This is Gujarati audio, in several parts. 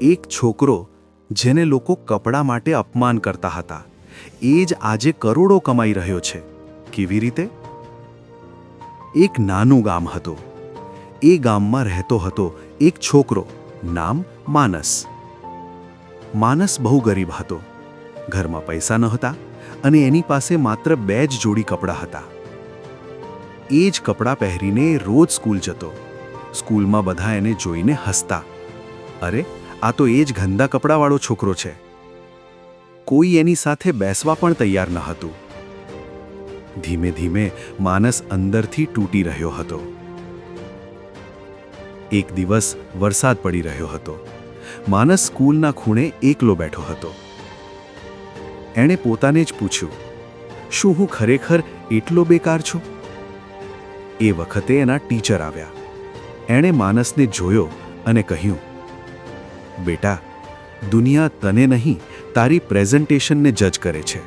એક છોકરો જેને લોકો કપડા માટે અપમાન કરતા હતા એ જ આજે કરોડો કમાઈ રહ્યો છે. કેવી રીતે? એક નાનું ગામ હતું. એ ગામમાં રહેતો હતો એક છોકરો, નામ માનસ. માનસ બહુ ગરીબ હતો. ઘરમાં પૈસા નહોતા અને એની પાસે માત્ર 2 જ જોડી કપડાં હતા. એ જ કપડાં પહેરીને રોજ સ્કૂલ જતો. સ્કૂલમાં બધા એને જોઈને હસતા. અરે, આ તો એ જ ગંદા કપડાવાળો છોકરો છે. કોઈ એની સાથે બેસવા પણ તૈયાર ન હતું. ધીમે ધીમે માનસ અંદરથી તૂટી રહ્યો હતો. એક દિવસ વરસાદ પડી રહ્યો હતો. માનસ સ્કૂલના ખૂણે એકલો બેઠો હતો. એણે પોતાને જ પૂછ્યું, શું હું ખરેખર એટલો બેકાર છું? એ વખતે એના ટીચર આવ્યા. એણે માનસને જોયો અને કહ્યું, બેટા, દુનિયા તને નહીં, તારી પ્રેઝન્ટેશનને જજ કરે છે.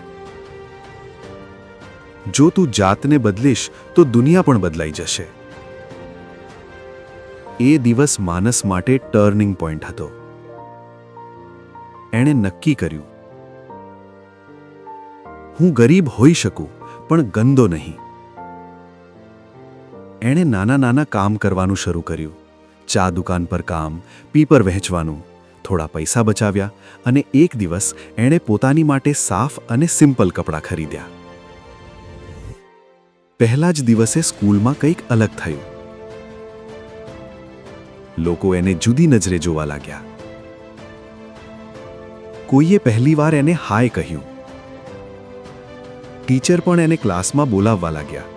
જો તું જાતને બદલીશ તો દુનિયા પણ બદલાઈ જશે. એ દિવસ માનસ માટે ટર્નિંગ પોઈન્ટ હતો. એણે નક્કી કર્યું, હું ગરીબ હોઈ શકું પણ ગંદો નહીં. એણે નાના નાના કામ કરવાનું શરૂ કર્યું. ચા દુકાન પર કામ, પીપર વહેંચવાનું. થોડા પૈસા બચાવ્યા અને એક દિવસ એણે પોતાની માટે સાફ અને સિમ્પલ કપડાં ખરીદ્યા. પહેલા જ દિવસે સ્કૂલમાં કંઈક અલગ થયું. લોકો એને જુદી નજરે જોવા લાગ્યા. કોઈએ પહેલીવાર એને હાય કહ્યું. ટીચર પણ એને ક્લાસમાં બોલાવવા લાગ્યા.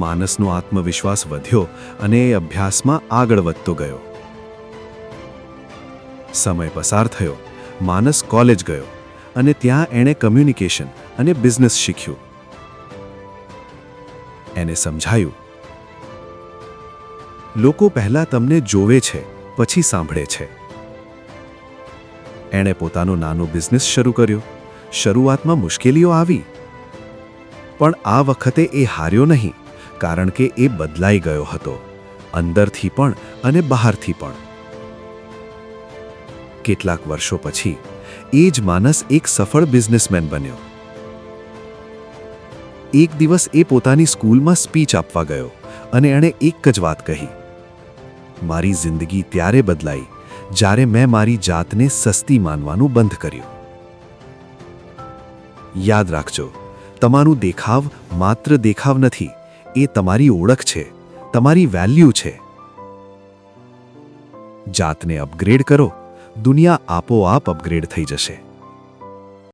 માનસનો આત્મવિશ્વાસ વધ્યો અને એ અભ્યાસમાં આગળ વધતો ગયો. સમય પસાર થયો. માનસ કોલેજ ગયો અને ત્યાં એણે કમ્યુનિકેશન અને બિઝનેસ શીખ્યું. એને સમજાયું, લોકો પહેલા તમને જોવે છે, પછી સાંભળે છે. એણે પોતાનો નાનો બિઝનેસ શરૂ કર્યો. શરૂઆતમાં મુશ્કેલીઓ આવી, પણ આ વખતે એ હાર્યો નહીં, કારણ કે એ બદલાઈ ગયો હતો, અંદરથી પણ અને બહારથી પણ. કેટલાક વર્ષો પછી એ જ માનસ એક સફળ બિઝનેસમેન બન્યો. એક દિવસ એ પોતાની સ્કૂલમાં સ્પીચ આપવા ગયો અને એણે એક જ વાત કહી, મારી જિંદગી ત્યારે બદલાઈ જ્યારે મેં મારી જાતને સસ્તી માનવાનું બંધ કર્યું. યાદ રાખજો, તમારું દેખાવ માત્ર દેખાવ નથી, એ તમારી ઓળખ છે, તમારી વેલ્યુ છે. જાતને અપગ્રેડ કરો, દુનિયા આપોઆપ અપગ્રેડ થઈ જશે.